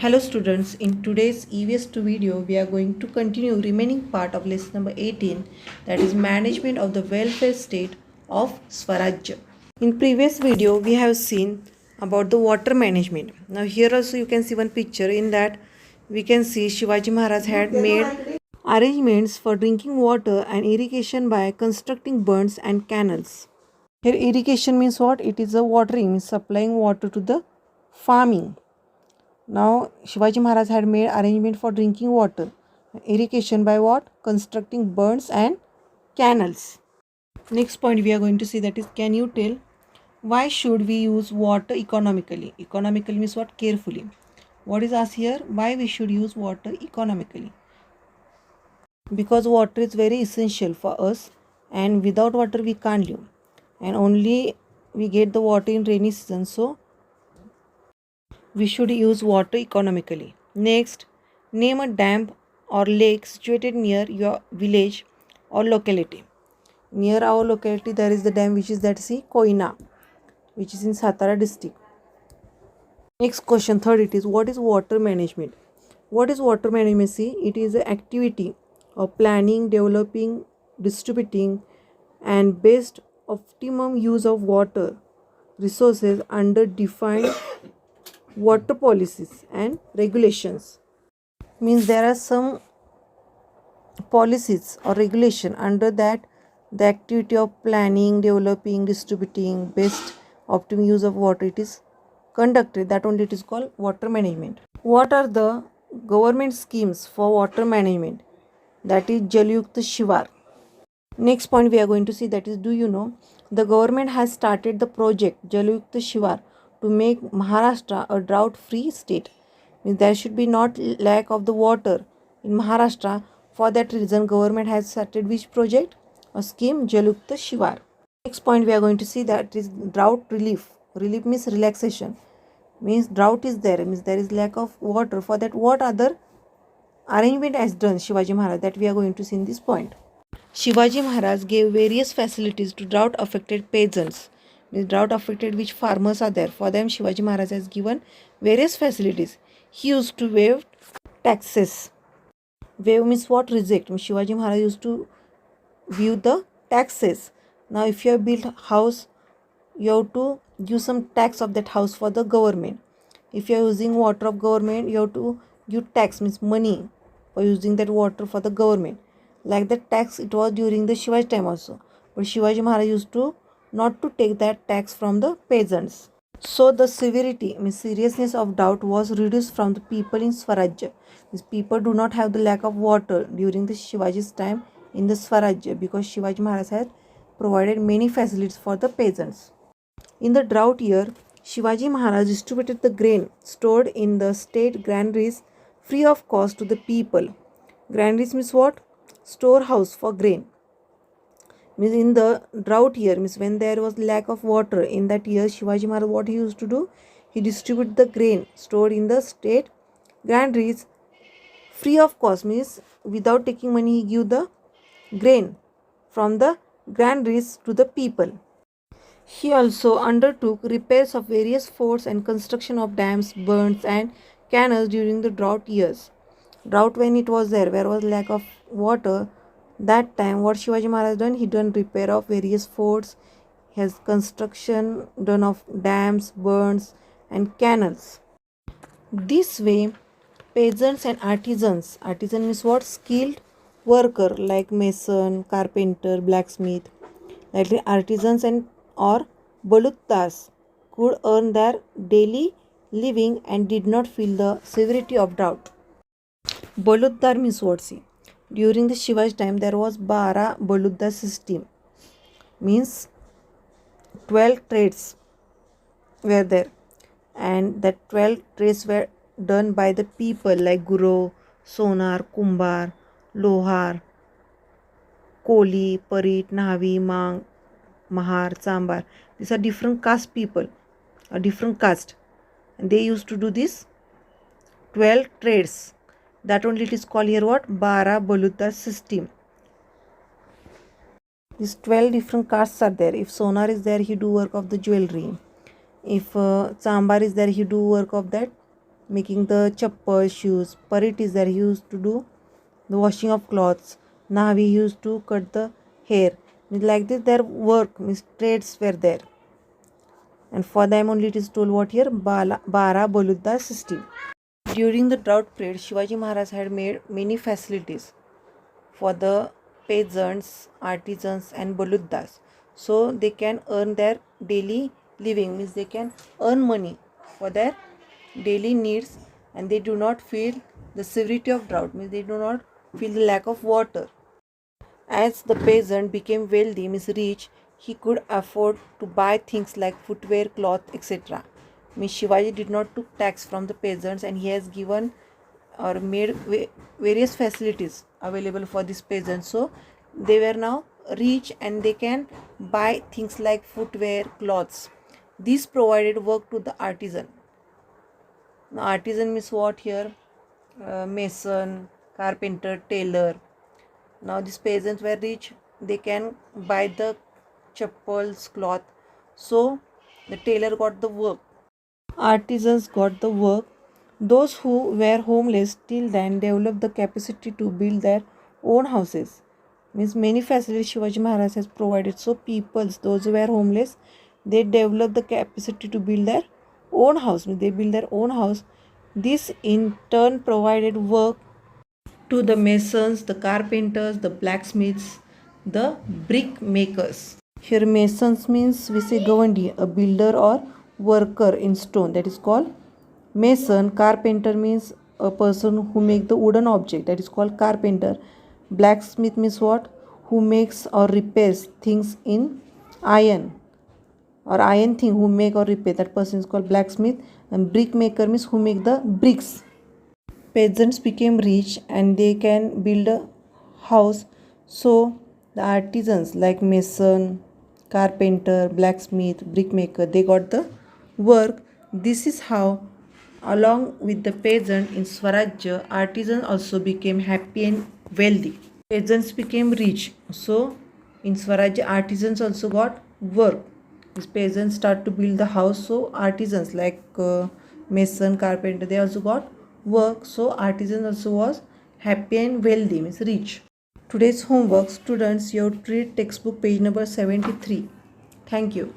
Hello students, in today's EVS2 video we are going to continue remaining part of lesson number 18, that is management of the welfare state of Swarajya. In previous video we have seen about the water management. Now here also you can see one picture. In that we can see Shivaji Maharaj had made arrangements for drinking water and irrigation by constructing bunds and canals. Here irrigation means what? It is a watering, means supplying water to the farming. Now Shivaji Maharaj had made arrangement for drinking water, irrigation by what? Constructing bunds and canals. Next point we are going to see, that is, can you tell why should we use water economically? Economically means what? Carefully. What is asked here? Why we should use water economically? Because water is very essential for us, and without water we can't live, and only we get the water in rainy season, so we should use water economically. Next, name a dam or lake situated near your village or locality. Near our locality there is the dam which is, that see, Koina, which is in Satara district. Next question, third, it is, what is water management? What is water management? See, it is an activity of planning, developing, distributing and best optimum use of water resources under defined water policies and regulations. Means there are some policies or regulation under that the activity of planning, developing, distributing best optimum use of water, it is conducted, that only it is called water management. What are the government schemes for water management? That is Jal Yukt Shivar. Next point we are going to see, that is, do you know the government has started the project Jal Yukt Shivar to make Maharashtra a drought free state. Means there should be not lack of the water in Maharashtra. For that reason government has started which project? A scheme Jal Yukt Shivar. Next point we are going to see, that is drought relief. Relief means relaxation. Means drought is there, means there is lack of water. For that, what other arrangement has done Shivaji Maharaj, that we are going to see in this point. Shivaji Maharaj gave various facilities to drought affected peasants. Means drought affected which farmers are there, for them Shivaji Maharaj has given various facilities. He used to waive taxes. Waive means what? Reject. Means Shivaji Maharaj used to view the taxes. Now if you have built a house, you have to give some tax of that house for the government. If you are using water of government, you have to give tax, means money, for using that water for the government. Like that tax it was during the Shivaji time also, but Shivaji Maharaj used to not to take that tax from the peasants. So the severity, means seriousness of drought was reduced from the people in Swarajya. These people do not have the lack of water during the Shivaji's time in the Swarajya, because Shivaji Maharaj had provided many facilities for the peasants. In the drought year, Shivaji Maharaj distributed the grain stored in the state granaries free of cost to the people. Granaries means what? Storehouse for grain. Means in the drought year, means when there was lack of water in that year, Shivaji Maharaj, what he used to do? He distributed the grain stored in the state granaries free of cost, means without taking money he give the grain from the granaries to the people. He also undertook repairs of various forts and construction of dams, bunds and canals during the drought years. Drought when it was there, where was lack of water, that time what Shivaji Maharaj done? He done repair of various forts, has construction done of dams, bunds and canals. This way peasants and artisans, artisan means what? Skilled worker like mason, carpenter, blacksmith, like artisans and or balutas could earn their daily living and did not feel the severity of drought. Balutdar means what? See, during the Shivaji time there was Bara Balutdar system, means 12 trades were there, and that 12 trades were done by the people like Guru, Sonar, Kumbar, Lohar, Koli, Parit, Nahavi, Mang, Mahar, Sambar. These are different caste people, a different caste, and they used to do this 12 trades. That only it is called here what? Bara Baluta system. These 12 different castes are there. If Sonar is there, he do work of the jewelry. If Sambar is there, he do work of that making the chappal, shoes. Parit is there, he used to do the washing of clothes. Nahvi used to cut the hair. Means like this their work, means trades were there. And for them only it is told what here, Bara Baludda system. During the drought period, Shivaji Maharaj had made many facilities for the peasants, artisans and baluddas, so they can earn their daily living, means they can earn money for their daily needs, and they do not feel the severity of drought, means they do not feel the lack of water. As the peasant became wealthy, means rich, he could afford to buy things like footwear, cloth, etc. Means Shivaji did not took tax from the peasants, and he has given or made various facilities available for these peasants. So they were now rich and they can buy things like footwear, clothes. This provided work to the artisan. Now artisan means what here? Mason, carpenter, tailor. Now these peasants were rich, they can buy the chappals, cloth. So the tailor got the work. Artisans got the work. Those who were homeless till then developed the capacity to build their own houses. Means many facilities Shivaji Maharaj has provided. So peoples, those who were homeless, they developed the capacity to build their own house. Means they build their own house. This in turn provided work to the masons, the carpenters, the blacksmiths, the brick makers. Here masons means we say Gavandi, a builder or worker in stone, that is called mason. Carpenter means a person who make the wooden object, that is called carpenter. Blacksmith means what? Who makes or repairs things in iron, or iron thing who make or repair, that person is called blacksmith. And brick maker means who make the bricks. Peasants became rich and they can build a house, so the artisans like mason, carpenter, blacksmith, brickmaker, they got the work. This is how, along with the peasant in Swarajya, artisans also became happy and wealthy. Peasants became rich, so in Swarajya artisans also got work. These peasants start to build the house, so artisans like mason, carpenter, they also got work. So artisan also was happy and wealthy, means rich. Today's homework, students, you have to read textbook page number 73. Thank you.